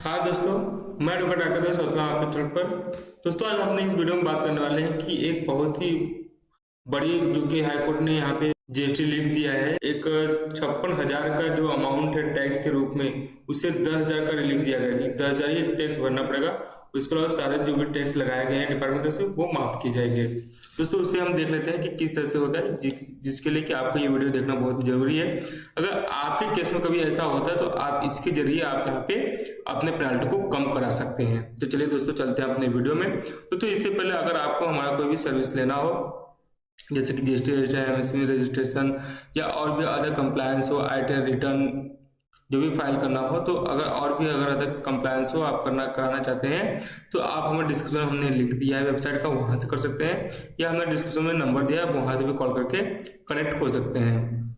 हाँ दोस्तों, मैं डॉक्टर आकाश होता हूँ आपके चैनल पर। दोस्तों आज हम अपने इस वीडियो में बात करने वाले हैं कि एक बहुत ही बड़ी जो कि हाईकोर्ट ने यहाँ पे जीएसटी लिख दिया है। एक 56,000 का जो अमाउंट है टैक्स के रूप में, उसे 10,000 का रिलीफ दिया गया कि 10,000 ही टैक्स भरना पड़ेगा। उसके अलावा सारे जो भी टैक्स लगाए गए हैं डिपार्टमेंट से वो माफ किए जाएंगे। दोस्तों उससे हम देख लेते हैं कि किस तरह से होता है, जिसके लिए कि आपको ये वीडियो देखना बहुत जरूरी है। अगर आपके केस में कभी ऐसा होता है तो आप इसके जरिए आप यहाँ पे अपने पेनल्टी को कम करा सकते हैं। तो चलिए दोस्तों चलते हैं अपने वीडियो में। तो इससे पहले अगर आपको हमारा कोई भी सर्विस लेना हो, जैसे कि जीएसटी रजिस्ट्रेशन, एमएसएमई रजिस्ट्रेशन या और भी अदर कंप्लायंस हो, आईटी रिटर्न जो भी फाइल करना हो, तो अगर अदर कंप्लायंस हो आप कराना चाहते हैं तो आप हमें डिस्क्रिप्शन में हमने लिंक दिया है वेबसाइट का, वहां से कर सकते हैं, या हमने डिस्क्रिप्शन में नंबर दिया है वहां से भी कॉल करके कनेक्ट हो सकते हैं।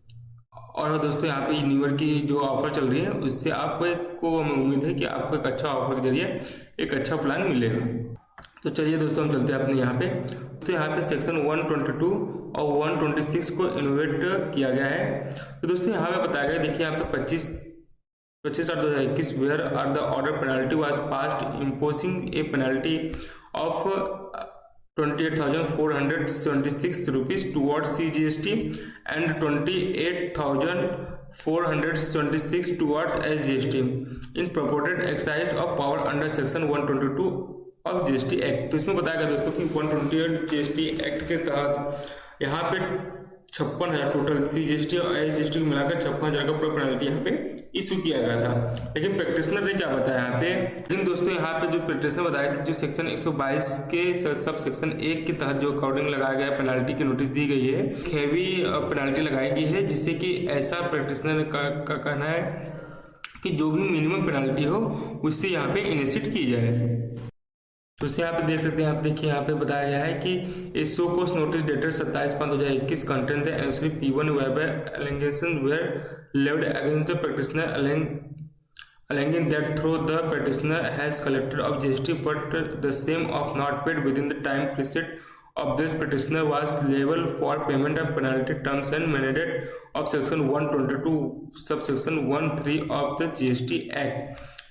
और दोस्तों यहाँ पे न्यू ईयर की जो ऑफर चल रही है उससे आपको हमें उम्मीद है कि आपको एक अच्छा ऑफर के जरिए एक अच्छा प्लान मिलेगा। तो चलिए दोस्तों हम चलते हैं अपने यहाँ पे। तो यहाँ पे सेक्शन 122 और 126 को इनोवेट किया गया है। तो दोस्तों यहाँ पे बताया गया, देखिए यहाँ पे 25/2021 where are the order penalty was passed imposing a penalty of 28,476 rupees towards CGST and 28,476 towards SGST in purported exercise of power under section 122 of GST act. तो इसमें बताया गया दोस्तों कि 128 जीएसटी एक्ट के तहत यहाँ पे 56,000 टोटल सीजीएसटी और एसजीएसटी को मिलाकर 56,000 का पूरा पेनल्टी यहाँ पे इशू किया गया था। लेकिन प्रैक्टिशनर ने क्या बताया यहाँ पे, लेकिन दोस्तों यहाँ पे जो प्रैक्टिशनर बताया कि जो सेक्शन 122 के सब सेक्शन 1 के तहत जो अकॉर्डिंग लगाया गया पेनल्टी की नोटिस दी गई है, हैवी पेनल्टी लगाई गई है, जिससे कि ऐसा प्रैक्टिशनर का कहना है कि जो भी मिनिमम पेनल्टी हो उससे यहाँ पे इनिशिएट की जाए। तो यहाँ पे देख सकते हैं, आप देखिए यहाँ पे बताया गया है कि show cause notice dated 27/5/2021 content है NSD P1 whereby allegations were levied against the practitioner alleging that through the practitioner has collected of GST but the same of not paid within the time period of this practitioner was liable for payment of penalty terms and mandated of section 122 subsection 1(3) of the GST Act।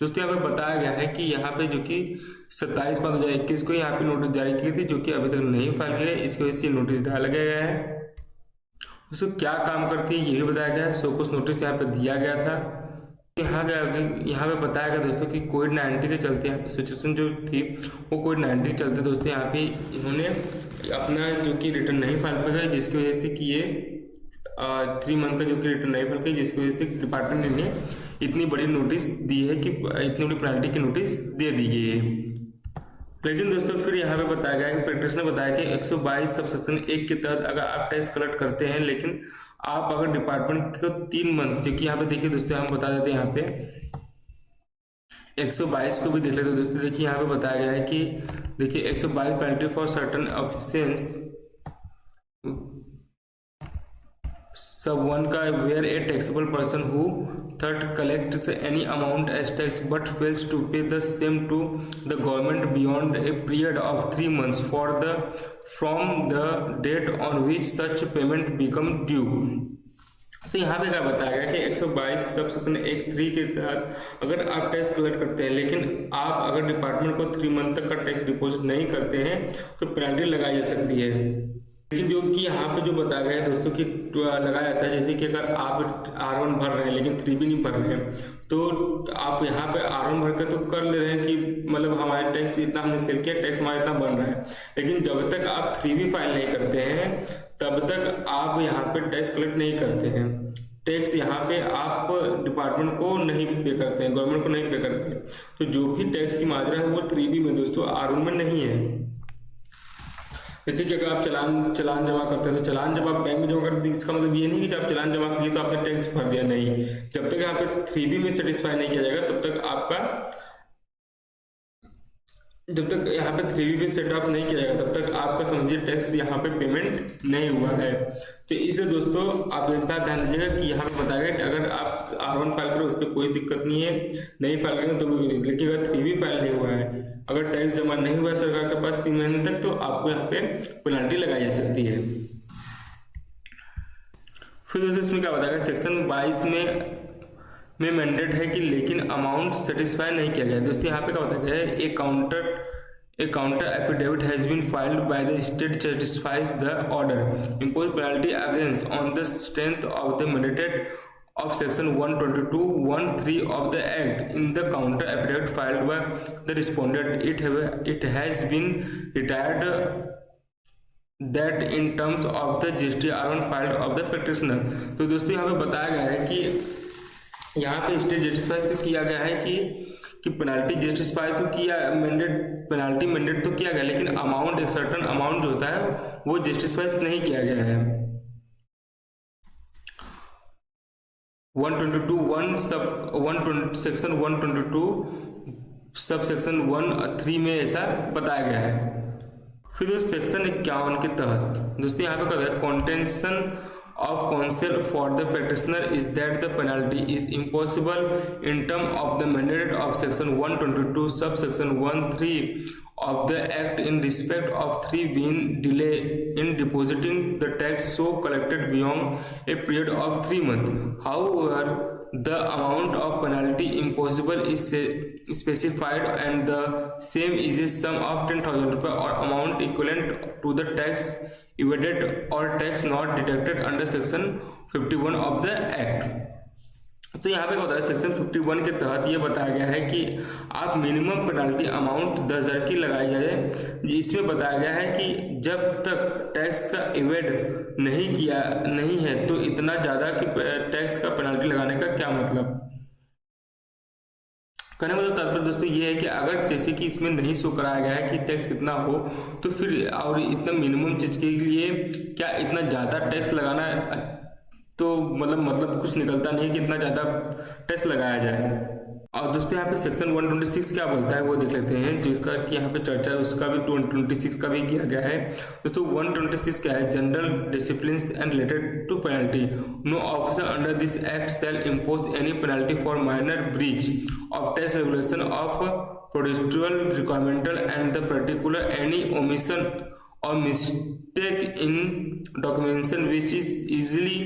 दोस्तों यहाँ पे बताया गया है कि यहाँ पे जो कि 27/5/2021 को यहाँ पे नोटिस जारी की थी, जो कि अभी तक नहीं फाइल किया गया, इसकी वजह से नोटिस डाला गया है। दोस्तों क्या काम करती है ये भी बताया गया है। सो कुछ नोटिस यहाँ पे दिया गया था। यहाँ पे बताया गया दोस्तों कि कोविड-19 के चलते यहाँ पे सिचुएशन जो थी वो कोविड-19 के चलते दोस्तों यहाँ पे इन्होंने अपना जो कि रिटर्न नहीं फाइल किया, जिसकी वजह से कि ये 3 मंथ का जो कि रिटर्न नहीं फाइल किया, जिसकी वजह से डिपार्टमेंट ने इतनी बड़ी नोटिस दी है कि इतनी बड़ी पेनल्टी की नोटिस दे दी गई है। लेकिन दोस्तों फिर यहाँ पे बताया गया कि प्रैक्टिस ने बताया कि 122 सब सेक्शन 1 के तहत अगर आप टैक्स कलेक्ट करते हैं, लेकिन आप अगर डिपार्टमेंट को 3 मंथ, जो कि यहाँ पे देखिए दोस्तों हम बता देते हैं, यहाँ पे 122 को भी देख लेते हैं दोस्तों। देखिए यहाँ पे बताया गया है कि देखिए 122 पेनल्टी फॉर सर्टन ऑफिशियल्स सब 1 का where a taxable person who third collects any amount as tax but fails to pay the same to the government beyond a period of 3 months from the date on which such payment become due. तो यहाँ पे क्या बताया गया कि 122 sub section 1(3) के तहत अगर आप टैक्स कलेक्ट करते हैं, लेकिन आप अगर डिपार्टमेंट को 3 मंथ तक का टैक्स डिपॉजिट नहीं करते हैं तो पेनल्टी लगाई जा सकती है। लेकिन जो कि यहाँ पे जो बताया गया है दोस्तों कि लगाया जाता है, जैसे कि अगर आप R1 भर रहे हैं लेकिन 3B नहीं भर रहे हैं, तो आप यहाँ पे R1 भर के तो कर ले रहे हैं कि मतलब हमारे टैक्स इतना हमने सेल किया, टैक्स हमारा इतना बन रहा है, लेकिन जब तक आप 3B फाइल नहीं करते हैं तब तक आप यहाँ पे टैक्स कलेक्ट नहीं करते हैं। टैक्स यहाँ पे आप डिपार्टमेंट को नहीं पे करते हैं, गवर्नमेंट को नहीं पे करते हैं। तो जो भी टैक्स की मात्रा है वो 3B में दोस्तों R1 में नहीं है। जैसे कि अगर आप चलान जमा करते हैं तो चलान जब आप बैंक में जमा करते हैं, इसका मतलब ये नहीं कि जब आप चलान जमा किए तो आपने टैक्स भर दिया, नहीं। जब तक यहाँ पे 3B में सेटिस्फाई नहीं किया जाएगा जब तक यहाँ पे 3B में सेट अप नहीं किया जाएगा तब तक आपका समझिए टैक्स यहाँ पे पेमेंट नहीं हुआ है। तो इसलिए दोस्तों आप इतना ध्यान दीजिएगा कि यहाँ पे बताया गया कि अगर आप R1 फाइल करो उससे कोई दिक्कत नहीं है, नहीं फाइल करेंगे तो भी, लेकिन अगर 3B फाइल नहीं हुआ है, अगर टैक्स जमा नहीं हुआ है सरकार के पास 3 महीने तक, तो आपको यहाँ पे पेनल्टी लगाई जा सकती है। फिर दोस्तों इसमें क्या बताया गया, सेक्शन 22 में में मैंडेट है कि लेकिन अमाउंट सेटिस्फाई नहीं किया गया। दोस्तों यहाँ पे क्या बताया गया है, A counter affidavit has been filed by the state satisfies the order impose penalty against on the strength of the mandate of section 122(1)(3) of the act. In the counter affidavit filed by the respondent, it has been retired that in terms of the GST R1 filed of the practitioner। तो दोस्तों यहाँ पे बताया गया है कि यहाँ पे स्टेट जस्टिफाई तो किया गया है कि पेनाल्टी जस्टिफाई तो किया, पेनाल्टी मैंडेट तो किया गया, लेकिन अमाउंट, एक सर्टन अमाउंट जो होता है वो जस्टिफाई नहीं किया गया है। 122(1) सेक्शन 122 सब सेक्शन 1(3) में ऐसा बताया गया है। फिर सेक्शन 51 के तहत दोस्तों यहाँ पे कहता है कॉन्टेंशन of counsel for the practitioner is that the penalty is impossible in term of the mandate of section 122 subsection 1(3) of the act in respect of 3 being delay in depositing the tax so collected beyond a period of 3 months. However, the amount of penalty impossible is specified and the same is a sum of 10,000 rupees or amount equivalent to the tax evaded or tax not deducted under section 51 of the act। तो यहाँ पे क्या होता है, section 51 के तहत ये बताया गया है कि आप मिनिमम पेनाल्टी अमाउंट 10,000 की लगाई जाए। इसमें बताया गया है कि जब तक टैक्स का इवेड नहीं है तो इतना ज़्यादा कि टैक्स का पेनाल्टी लगाने का क्या मतलब, कहने मतलब तात्पर्य दोस्तों ये है कि अगर जैसे कि इसमें नहीं शो कराया गया है कि टैक्स कितना हो, तो फिर और इतना मिनिमम चीज़ के लिए क्या इतना ज़्यादा टैक्स लगाना है, तो मतलब कुछ निकलता नहीं है कि इतना ज़्यादा टैक्स लगाया जाए। और दोस्तों यहाँ पे सेक्शन 126 क्या बोलता है वो देख लेते हैं, जिसका कि यहाँ पे चर्चा है उसका भी 126 का भी किया गया है। दोस्तों 126 क्या है, general discipline and related to penalty. No officer under this act shall impose any penalty for minor breach of tax regulation of procedural requiremental and the particular any omission or mistake in documentation which is easily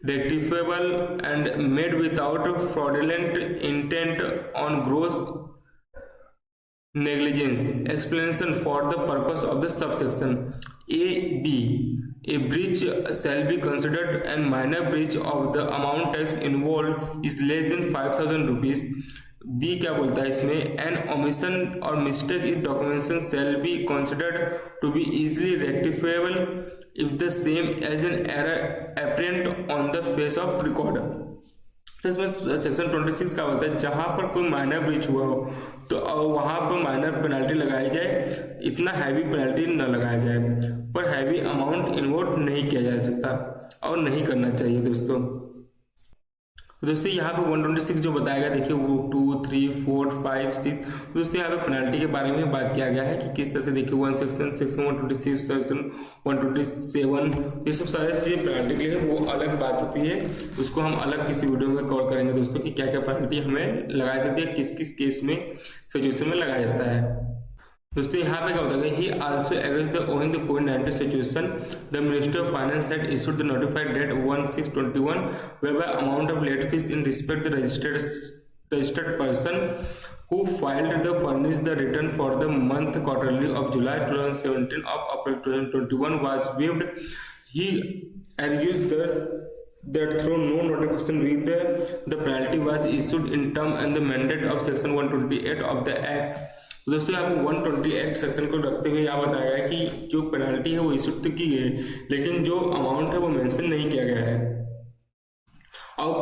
rectifiable and made without fraudulent intent on gross negligence। Explanation for the purpose of the subsection A, B. A breach shall be considered and minor breach of the amount tax involved is less than 5,000 rupees। B क्या बोलता है इसमें, an omission और mistake in documentation shall be considered to be easily rectifiable if the same as an error apparent on the face of record. तो इसमें section 26 का होता है जहां पर कोई माइनर ब्रीच हुआ हो तो वहां पर माइनर पेनल्टी लगाई जाए, इतना हैवी पेनल्टी न लगाया जाए, पर हैवी अमाउंट इन्वोल्व नहीं किया जा सकता और नहीं करना चाहिए। दोस्तों यहाँ पे 126 जो बताया गया देखिए वो 2, 3, 4, 5, 6 दोस्तों यहाँ पे पेनल्टी के बारे में बात किया गया है कि किस तरह से देखिए सेक्शन 126 सेक्शन 127 ये सब सारी चीजें पेनल्टी के लिए वो अलग बात होती है, उसको हम अलग किसी वीडियो में कवर करेंगे दोस्तों कि क्या क्या पेनल्टी हमें लगाई जाती है, किस किस केस में सिचुएशन में लगाया जाता है। दोस्तों यहाँ पे क्या होता है, he also agrees the owing the COVID situation the minister of finance had issued the notified date 1/6/21 whereby amount of late fees in respect the registered person who filed the furnish the return for the month quarterly of July 2017 of April 2021 was waived। He argues that through no notification with the penalty was issued in term and the mandate of section 128 of the act। दोस्तों यहाँ पे 128 section को रखते हुए यहाँ बताया गया है कि जो पेनल्टी है वो इशू तो की गई लेकिन जो अमाउंट है वो मेंशन नहीं किया गया है। और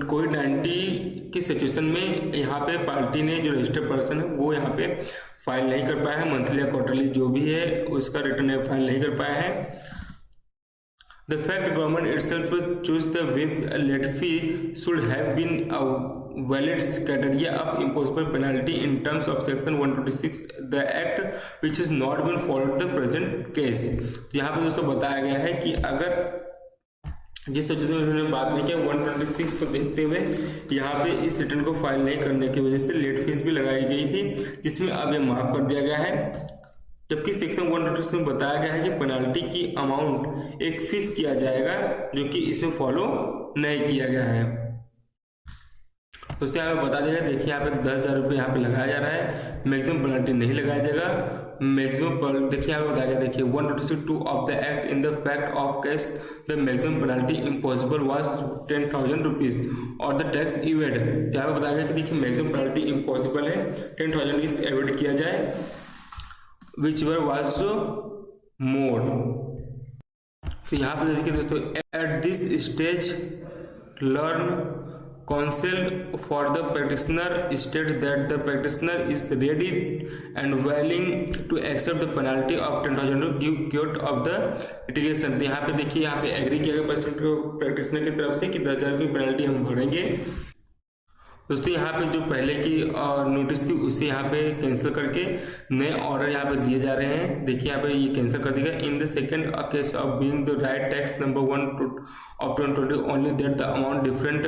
कोविड-19 की सिचुएशन में यहाँ पे पार्टी ने जो रजिस्टर्ड पर्सन है वो यहाँ पे फाइल नहीं कर पाया है, मंथली या क्वार्टरली जो भी है उसका रिटर्न फाइल नहीं कर पाया है। The fact government itself choose the with late fee should have been a valid criteria of imposable penalty in terms of section 126 the act which has not been followed the present case। तो यहाँ पे दोस्तों बताया गया है कि अगर जिस सिचुएशन में उन्होंने बात नहीं किया 126 को देखते हुए यहाँ पे इस रिटर्न को फाइल नहीं करने की वजह से लेट फीस भी लगाई गई थी, जिसमें अब ये माफ कर दिया गया है। जबकि सेक्शन 126 में बताया गया है कि पेनाल्टी की अमाउंट एक फिक्स किया जाएगा जो कि इसमें फॉलो नहीं किया गया है। दोस्तों यहाँ पे बता देगा, देखिए यहाँ पे 10,000 रुपये यहाँ पे लगाया जा रहा है, मैक्सिमम पेनल्टी नहीं लगाया जाएगा। मैक्सिमम देखिए यहाँ पे बताया, देखिए 126(2) of the act in the fact of case the maximum penalty impossible was 10,000 rupees और द टैक्स इवेड। यहाँ पे बताया गया कि देखिए मैक्सिमम पेनल्टी इम्पॉसिबल है, 10,000 इस एवेड किया जाए, विच वर वाज मोर। तो यहाँ पे देखिए दोस्तों, at this stage learn counsel for the practitioner states that the practitioner is ready and willing to accept the penalty of 10,000 to give cure of the litigation। तो यहाँ पे देखिए, यहाँ पे एग्री किया गया प्रैक्टिशनर की तरफ से कि 10,000 की पेनल्टी हम भरेंगे। दोस्तों यहाँ पे जो पहले की नोटिस थी उसे यहाँ पे कैंसिल करके नए ऑर्डर यहाँ पे दिए जा रहे हैं। देखिए यहाँ पे ये कैंसिल कर दिया। In the second case of being the right tax number 1 of 2020 only that the amount different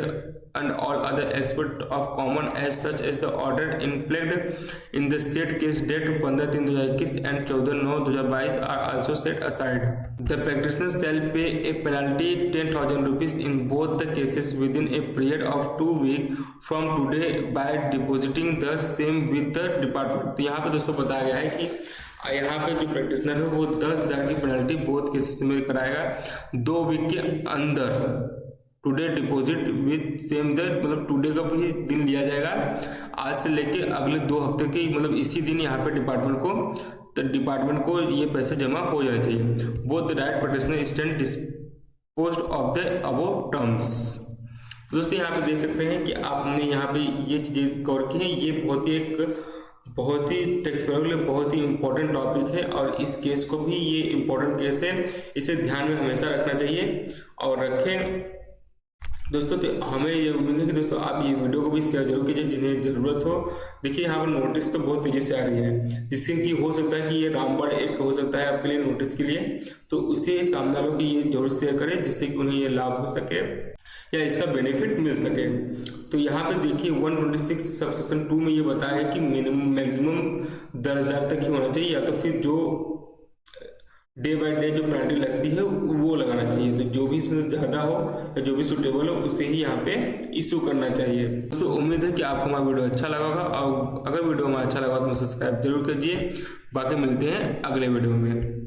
and all other aspects of common as such as the order inflicted in the state case date 15/3/2021 and 14/9/2022 are also set aside. The practitioner shall pay a penalty 10,000 rupees in both the cases within a period of 2 weeks from today by depositing the same with the department। तो यहाँ पे दोस्तों बताया गया है कि यहाँ पे जो प्रैक्टिशनर है वो 10,000 की पेनल्टी बोथ केसेस में कराएगा 2 वीक के अंदर। Today deposit with same the, मतलब टुडे का भी दिन लिया जाएगा, आज से लेके अगले 2 हफ्ते के, मतलब इसी दिन यहाँ पे डिपार्टमेंट को ये पैसे जमा हो जाने चाहिए। Both the right practitioner stand disposed of the above terms. दोस्तों यहाँ पे देख सकते हैं कि आपने यहाँ पे ये चीजें कवर की हैं। ये बहुत ही टैक्स पेयर के लिए बहुत ही इंपॉर्टेंट टॉपिक है और इस केस को भी, ये इंपॉर्टेंट केस है, इसे ध्यान में हमेशा रखना चाहिए और रखें दोस्तों। तो हमें ये उम्मीद है कि दोस्तों आप ये वीडियो को भी शेयर जरूर कीजिए जिन्हें ज़रूरत हो। देखिए यहाँ पर नोटिस तो बहुत तेजी से आ रही है, जिससे कि हो सकता है कि ये रामबाण एक हो सकता है आपके लिए नोटिस के लिए, तो उसे सामने वालों की ये जरूर शेयर करें जिससे कि उन्हें ये लाभ हो सके या इसका बेनिफिट मिल सके। तो यहाँ पे देखिए 126 सबसेक्शन 2 में ये बताया है कि मिनिमम मैक्सिमम 10,000 तक ही होना चाहिए, या तो फिर जो डे बाय डे जो पेनल्टी लगती है वो लगाना चाहिए। तो जो भी इसमें से ज़्यादा हो या जो भी सुटेबल हो उसे ही यहाँ पे इशू करना चाहिए। तो उम्मीद है कि आपको हमारा वीडियो अच्छा लगा होगा, और अगर वीडियो हमारा अच्छा लगा तो सब्सक्राइब जरूर कीजिए। बाकी मिलते हैं अगले वीडियो में।